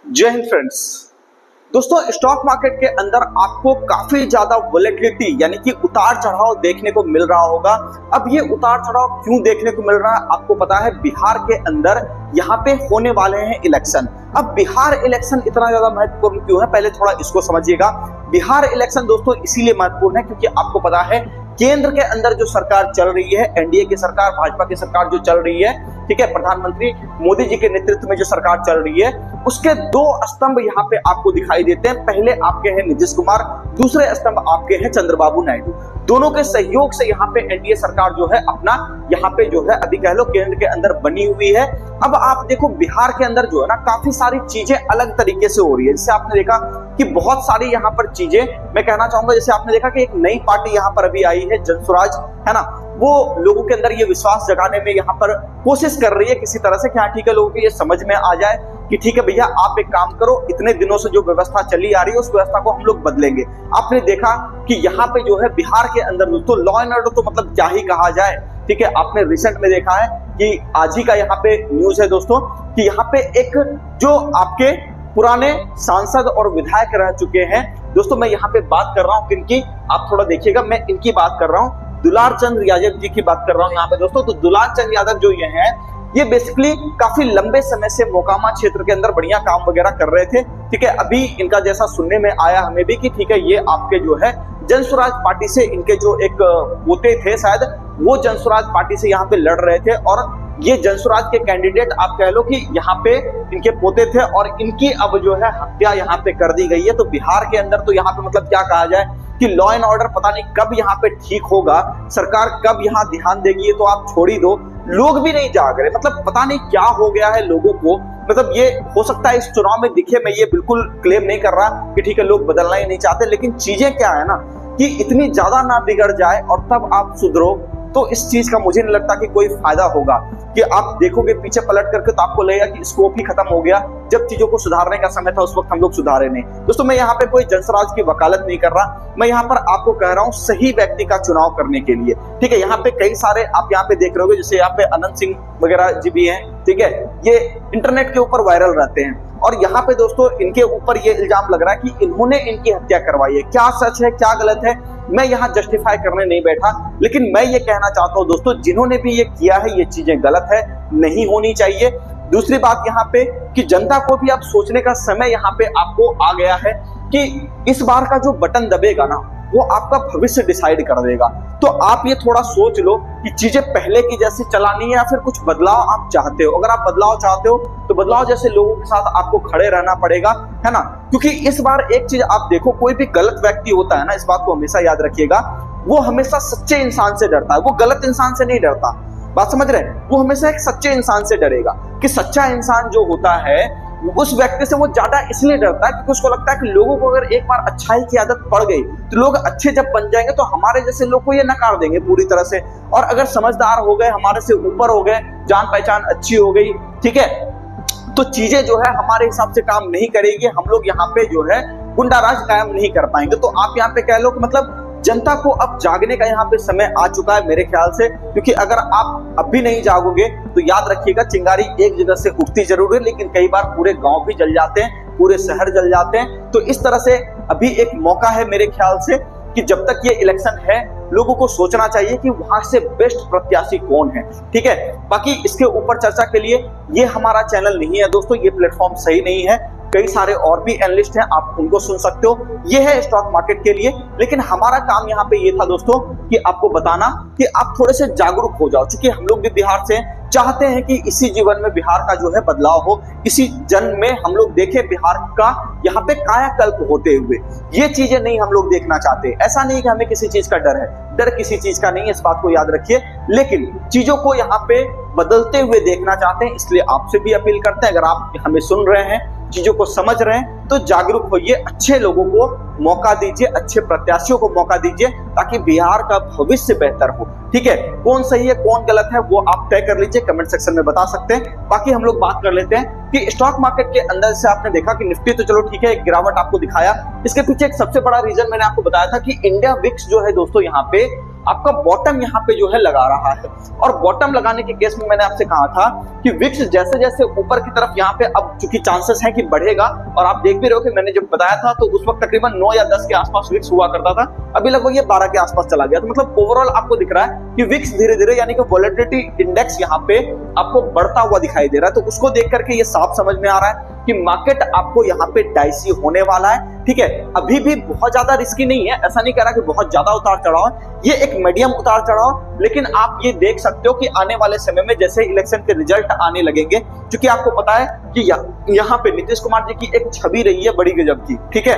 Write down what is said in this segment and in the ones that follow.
जय हिंद फ्रेंड्स। दोस्तों, stock market के अंदर आपको काफी ज्यादा वोलेटिलिटी यानी कि उतार चढ़ाव देखने को मिल रहा होगा। अब ये उतार चढ़ाव क्यों देखने को मिल रहा है आपको पता है। बिहार के अंदर यहाँ पे होने वाले हैं इलेक्शन। अब बिहार इलेक्शन इतना ज्यादा महत्वपूर्ण क्यों है, पहले थोड़ा इसको समझिएगा। बिहार इलेक्शन दोस्तों इसीलिए महत्वपूर्ण है क्योंकि आपको पता है केंद्र के अंदर जो सरकार चल रही है, एनडीए की सरकार, भाजपा की सरकार जो चल रही है, ठीक है, प्रधानमंत्री मोदी जी के नेतृत्व में जो सरकार चल रही है, उसके दो स्तंभ यहाँ पे आपको दिखाई देते हैं। पहले आपके हैं नीतीश कुमार, दूसरे स्तंभ आपके हैं चंद्रबाबू नायडू। दोनों के सहयोग से यहाँ पे एनडीए सरकार जो है अपना यहाँ पे जो है अभी कह लो केंद्र के अंदर बनी हुई है। अब आप देखो बिहार के अंदर जो है ना काफी सारी चीजें अलग तरीके से हो रही है। जैसे आपने देखा कि बहुत सारी यहाँ पर चीजें मैं कहना चाहूंगा, जैसे आपने देखा कि एक नई पार्टी यहाँ पर अभी आई है जनसुराज, है ना, वो लोगों के अंदर ये विश्वास जगाने में यहाँ पर कोशिश कर रही है किसी तरह से कि हाँ ठीक है, लोगों को ये समझ में आ जाए कि ठीक है भैया आप एक काम करो, इतने दिनों से जो व्यवस्था चली आ रही है उस व्यवस्था को हम लोग बदलेंगे। आपने देखा कि यहाँ पे जो है बिहार के अंदर दोस्तों लॉ एंड ऑर्डर तो मतलब क्या ही कहा जाए, ठीक है। आपने रिसेंट में देखा है कि आज ही का यहाँ पे न्यूज है दोस्तों कि यहाँ पे एक जो आपके पुराने सांसद और विधायक रह चुके हैं दोस्तों, मैं यहाँ पे बात कर रहा हूँ किनकी, आप थोड़ा देखिएगा, मैं इनकी बात कर रहा हूँ, दुलार चंद यादव जी की बात कर रहा हूँ यहाँ पे दोस्तों। तो दुलार चंद यादव जो ये हैं, ये बेसिकली काफी लंबे समय से मोकामा क्षेत्र के अंदर बढ़िया काम वगैरह कर रहे थे, ठीक है। अभी इनका जैसा सुनने में आया हमें भी कि ठीक है ये आपके जो है जनसुराज पार्टी से इनके जो एक पोते थे शायद, वो जनसुराज पार्टी से यहाँ पे लड़ रहे थे और ये जनसुराज के कैंडिडेट आप कह लो कि यहाँ पे इनके पोते थे और इनकी अब जो है हत्या यहाँ पे कर दी गई है। तो बिहार के अंदर तो यहाँ पे मतलब क्या कहा जाए कि लॉ एंड ऑर्डर पता नहीं कब यहाँ पे ठीक होगा, सरकार कब यहाँ ध्यान देगी ये तो आप छोड़ ही दो, लोग भी नहीं जाग रहे, मतलब पता नहीं क्या हो गया है लोगों को। मतलब ये हो सकता है इस चुनाव में दिखे, मैं ये बिल्कुल क्लेम नहीं कर रहा कि ठीक है लोग बदलना ही नहीं चाहते, लेकिन चीजें क्या है ना कि इतनी ज्यादा ना बिगड़ जाए और तब आप सुधरो, तो इस चीज का मुझे नहीं लगता कि कोई फायदा होगा। कि आप देखोगे पीछे पलट करके तो आपको लगेगा कि स्कोप ही खत्म हो गया, जब चीजों को सुधारने का समय था उस वक्त हम लोग सुधारे नहीं। दोस्तों मैं यहाँ पे कोई जनसुराज की वकालत नहीं कर रहा, मैं यहाँ पर आपको कह रहा हूँ सही व्यक्ति का चुनाव करने के लिए, ठीक है। यहाँ पे कई सारे आप यहाँ पे देख रहे होगे, जैसे यहाँ पे अनंत सिंह वगैरह जी भी हैं, ठीक है, ये इंटरनेट के ऊपर वायरल रहते हैं और यहाँ पे दोस्तों इनके ऊपर ये इल्जाम लग रहा है कि इन्होंने इनकी हत्या करवाई है। क्या सच है क्या गलत है मैं यहाँ जस्टिफाई करने नहीं बैठा, लेकिन मैं ये कहना चाहता हूँ दोस्तों जिन्होंने भी ये किया है ये चीजें गलत है, नहीं होनी चाहिए। दूसरी बात यहाँ पे कि जनता को भी अब सोचने का समय यहाँ पे आपको आ गया है कि इस बार का जो बटन दबेगा ना वो आपका भविष्य डिसाइड कर देगा। तो आप ये थोड़ा सोच लो कि चीजें पहले की जैसी चलानी है या फिर कुछ बदलाव आप चाहते हो। अगर आप बदलाव चाहते हो तो बदलाव जैसे लोगों के साथ आपको खड़े रहना पड़ेगा, है ना। क्योंकि इस बार एक चीज आप देखो, कोई भी गलत व्यक्ति होता है ना, इस बात को हमेशा याद रखिएगा, वो हमेशा सच्चे इंसान से डरता है, वो गलत इंसान से नहीं डरता। बात समझ रहे हैं, वो हमेशा एक सच्चे इंसान से डरेगा। कि सच्चा इंसान जो होता है उस व्यक्ति से वो ज्यादा इसलिए डरता है क्योंकि उसको लगता है कि लोगों को अगर एक बार अच्छाई की आदत पड़ गई तो लोग अच्छे जब बन जाएंगे तो हमारे जैसे लोग को ये नकार देंगे पूरी तरह से, और अगर समझदार हो गए, हमारे से ऊपर हो गए, जान पहचान अच्छी हो गई, ठीक है, तो चीजें जो है हमारे हिसाब से काम नहीं करेगी, हम लोग यहाँ पे जो है गुंडाराज कायम नहीं कर पाएंगे। तो आप यहाँ पे कह लो कि मतलब जनता को अब जागने का यहाँ पे समय आ चुका है मेरे ख्याल से, क्योंकि अगर आप अब भी नहीं जागोगे तो याद रखिएगा चिंगारी एक जगह से उठती जरूर है लेकिन कई बार पूरे गांव भी जल जाते हैं, पूरे शहर जल जाते हैं। तो इस तरह से अभी एक मौका है मेरे ख्याल से कि जब तक ये इलेक्शन है लोगों को सोचना चाहिए कि वहां से बेस्ट प्रत्याशी कौन है, ठीक है। बाकी इसके ऊपर चर्चा के लिए ये हमारा चैनल नहीं है दोस्तों, ये प्लेटफॉर्म सही नहीं है, कई सारे और भी एनालिस्ट हैं आप उनको सुन सकते हो, ये है स्टॉक मार्केट के लिए। लेकिन हमारा काम यहाँ पे ये था दोस्तों कि आपको बताना कि आप थोड़े से जागरूक हो जाओ, क्योंकि हम लोग भी बिहार से चाहते हैं कि इसी जीवन में बिहार का जो है बदलाव हो, इसी जन्म में हम लोग देखें बिहार का यहाँ पे कायाकल्प होते हुए। ये चीजें नहीं हम लोग देखना चाहते, ऐसा नहीं कि हमें किसी चीज का डर है, डर किसी चीज का नहीं है, इस बात को याद रखिए, लेकिन चीजों को यहाँ पे बदलते हुए देखना चाहते हैं। इसलिए आपसे भी अपील करते हैं, अगर आप हमें सुन रहे हैं, चीजों को समझ रहे हैं तो जागरूक होइए, अच्छे लोगों को मौका दीजिए, अच्छे प्रत्याशियों को मौका दीजिए ताकि बिहार का भविष्य बेहतर हो, ठीक है। कौन सही है कौन गलत है वो आप तय कर लीजिए, कमेंट सेक्शन में बता सकते हैं। बाकी हम लोग बात कर लेते हैं कि स्टॉक मार्केट के अंदर से आपने देखा कि निफ्टी तो चलो ठीक है एक गिरावट आपको दिखाया, इसके पीछे एक सबसे बड़ा रीजन मैंने आपको बताया था कि इंडिया विक्स जो है दोस्तों यहाँ पे आपका बॉटम यहाँ पे जो है लगा रहा है। और बॉटम लगाने के केस में मैंने आपसे कहा था कि विक्स जैसे जैसे ऊपर की तरफ यहाँ पे अब चूंकि चांसेस है कि बढ़ेगा, और आप देख भी रहे हो कि मैंने जब बताया था तो उस वक्त तकरीबन 9 या 10 के आसपास विक्स हुआ करता था, अभी लगभग ये 12 के आसपास चला गया। तो मतलब ओवरऑल आपको दिख रहा है कि विक्स धीरे धीरे यानी कि वोलेटिलिटी इंडेक्स यहाँ पे आपको बढ़ता हुआ दिखाई दे रहा है। तो उसको देख करके ये साफ समझ में आ रहा है कि मार्केट आपको यहाँ पे डाइसी होने वाला है। ठीक है, अभी भी बहुत ज्यादा रिस्की नहीं है, ऐसा नहीं कह रहा कि बहुत ज्यादा उतार चढ़ाव है, ये एक मीडियम उतार चढ़ाव। लेकिन आप ये देख सकते हो कि आने वाले समय में जैसे इलेक्शन के रिजल्ट आने लगेंगे, क्योंकि आपको पता है कि यहाँ पे नीतीश कुमार जी की एक छवि रही है बड़ी गजब की। ठीक है,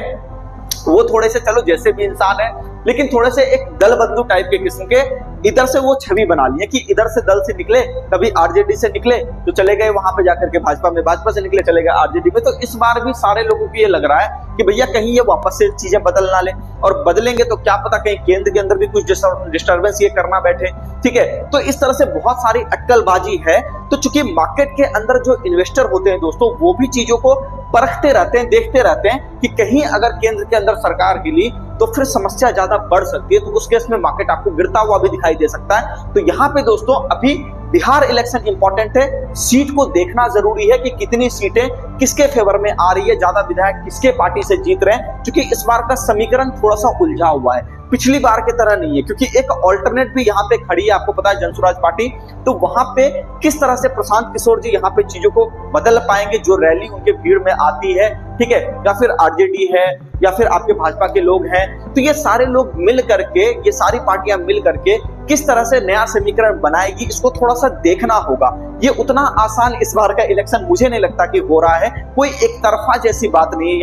वो थोड़े से चलो जैसे भी इंसान है, लेकिन थोड़े से एक दल बंधु टाइप के किस्म के इधर से वो छवि बना ली है कि इधर से दल से निकले, कभी आरजेडी से निकले तो चले गए वहां पे जाकर के भाजपा में, भाजपा से निकले चले गए आरजेडी में। तो इस बार भी सारे लोगों को ये लग रहा है कि भैया कहीं ये वापस से चीजें बदल ना ले, और बदलेंगे तो क्या पता कहीं केंद्र के अंदर भी कुछ डिस्टर्बेंस ये करना बैठे। ठीक है, तो इस तरह से बहुत सारी अटकलबाजी है। तो चूंकि मार्केट के अंदर जो इन्वेस्टर होते हैं दोस्तों, वो भी चीजों को परखते रहते हैं, देखते रहते हैं कि कहीं अगर केंद्र के अंदर सरकार हिली तो फिर समस्या ज्यादा बढ़ सकती है, तो उस केस में मार्केट आपको गिरता हुआ भी दिखाई दे सकता है। तो यहाँ पे दोस्तों अभी बिहार इलेक्शन इंपॉर्टेंट है, सीट को देखना जरूरी है कि कितनी सीटें किसके फेवर में आ रही है, ज्यादा विधायक किसके पार्टी से जीत रहे हैं, क्योंकि इस बार का समीकरण थोड़ा सा उलझा हुआ है, पिछली बार की तरह नहीं है। क्योंकि एक ऑल्टरनेट भी यहाँ पे खड़ी है, आपको पता है जनसुराज पार्टी, तो वहां पे किस तरह से प्रशांत किशोर जी यहाँ पे चीजों को बदल पाएंगे, जो रैली उनके भीड़ में आती है, ठीक है, या फिर आरजेडी है या फिर आपके भाजपा के लोग हैं, तो ये सारे लोग मिल करके, ये सारी पार्टियां मिल करके किस तरह से नया समीकरण बनाएगी, इसको थोड़ा सा देखना होगा। ये उतना आसान इस बार का इलेक्शन मुझे नहीं लगता कि हो रहा है, कोई एक तरफा जैसी बात नहीं है।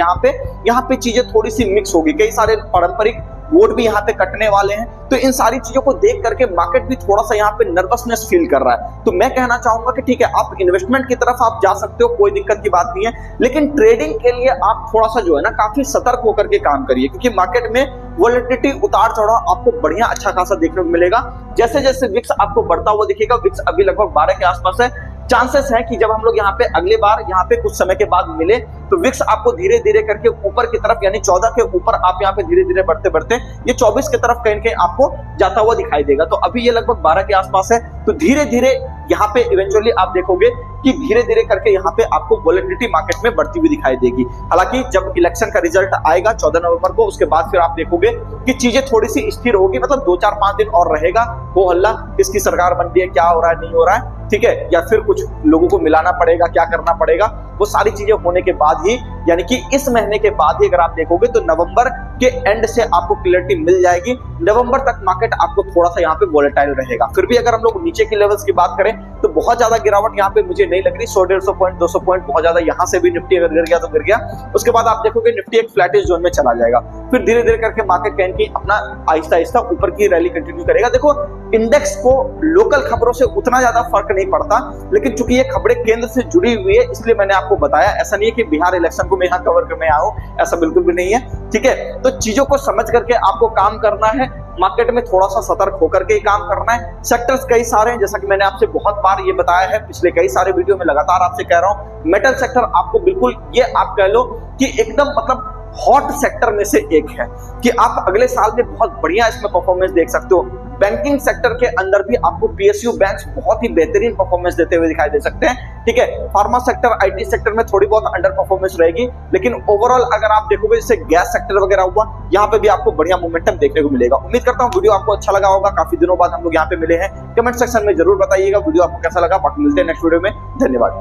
यहाँ पे चीजें थोड़ी सी मिक्स होगी, कई सारे पारंपरिक वोट भी यहाँ पे कटने वाले हैं। तो इन सारी चीजों को देख करके मार्केट भी थोड़ा सा यहाँ पे नर्वसनेस फील कर रहा है। तो मैं कहना चाहूंगा कि ठीक है, आप इन्वेस्टमेंट की तरफ आप जा सकते हो, कोई दिक्कत की बात नहीं है, लेकिन ट्रेडिंग के लिए आप थोड़ा सा जो है ना काफी सतर्क होकर के काम करिए, क्योंकि मार्केट में वोलेटिलिटी उतार चढ़ाव आपको बढ़िया अच्छा खासा देखने को मिलेगा। जैसे जैसे विक्स आपको बढ़ता हुआ दिखेगा, विक्स अभी लगभग 12 के आसपास है, चांसेस है कि जब हम लोग यहाँ पे अगले बार यहाँ पे कुछ समय के बाद मिले तो विक्स आपको धीरे धीरे करके ऊपर की तरफ यानी 14 के ऊपर आप यहाँ पे धीरे धीरे बढ़ते बढ़ते ये 24 की तरफ कहीं कहीं आपको जाता हुआ दिखाई देगा। तो अभी ये लगभग 12 के आसपास है, तो धीरे धीरे यहाँ पे इवेंचुअली आप देखोगे कि धीरे धीरे करके यहाँ पे आपको वोलेटिलिटी मार्केट में बढ़ती हुई दिखाई देगी। हालांकि जब इलेक्शन का रिजल्ट आएगा 14 नवंबर को, उसके बाद फिर आप देखोगे कि चीजें थोड़ी सी स्थिर होगी, मतलब 2-4-5 दिन और रहेगा हो हल्ला, किसकी सरकार बनती है, क्या हो रहा है नहीं हो रहा है, ठीक है, या फिर कुछ लोगों को मिलाना पड़ेगा, क्या करना पड़ेगा, वो सारी चीजें होने के बाद ही, यानी कि इस महीने के बाद ही अगर आप देखोगे तो नवंबर के एंड से आपको क्लियरिटी मिल जाएगी। नवंबर तक मार्केट आपको थोड़ा सा यहाँ पे वोलेटाइल रहेगा। फिर भी अगर हम लोग नीचे की लेवल्स की बात करें तो बहुत ज्यादा गिरावट यहाँ पे मुझे नहीं लग रही, 100-150 पॉइंट 200 पॉइंट बहुत ज्यादा यहाँ से भी निफ्टी अगर गिर गया तो गिर गया, उसके बाद आप देखोगे निफ्टी एक फ्लैटिश जोन में चला जाएगा, फिर धीरे धीरे करके मार्केट कहीं की अपना आहिस्ता आहिस्ता ऊपर की रैली कंटिन्यू करेगा। देखो इंडेक्स को लोकल खबरों से उतना ज्यादा फर्क नहीं पड़ता, लेकिन चूंकि ये खबरें केंद्र से जुड़ी हुई है इसलिए मैंने आपको बताया। ऐसा नहीं है कि बिहार इलेक्शन को मैं यहाँ कवर करने आया हूँ, ऐसा बिल्कुल भी नहीं है, ठीक है। तो चीजों को समझ करके आपको काम करना है, मार्केट में थोड़ा सा सतर्क होकर के ही काम करना है। सेक्टर्स कई सारे हैं, जैसा कि मैंने आपसे बहुत बार ये बताया है, पिछले कई सारे वीडियो में लगातार आपसे कह रहा हूं, मेटल सेक्टर आपको बिल्कुल ये आप कह लो कि एकदम मतलब हॉट सेक्टर में से एक है कि आप अगले साल में बहुत बढ़िया इसमें परफॉर्मेंस देख सकते हो। बैंकिंग सेक्टर के अंदर भी आपको पीएसयू बैंक्स बहुत ही बेहतरीन परफॉर्मेंस देते हुए दिखाई दे सकते हैं, ठीक है। फार्मा सेक्टर, आईटी सेक्टर में थोड़ी बहुत अंडर परफॉर्मेंस रहेगी, लेकिन ओवरऑल अगर आप देखोगे जैसे गैस सेक्टर वगैरह हुआ, यहाँ पे भी आपको बढ़िया मोमेंटम देखने को मिलेगा। उम्मीद करता हूँ वीडियो आपको अच्छा लगा होगा, काफी दिनों बाद हम लोग यहाँ पे मिले हैं। कमेंट सेक्शन में जरूर बताइएगा वीडियो आपको कैसा लगा। बाकी मिलते हैं नेक्स्ट वीडियो में, धन्यवाद।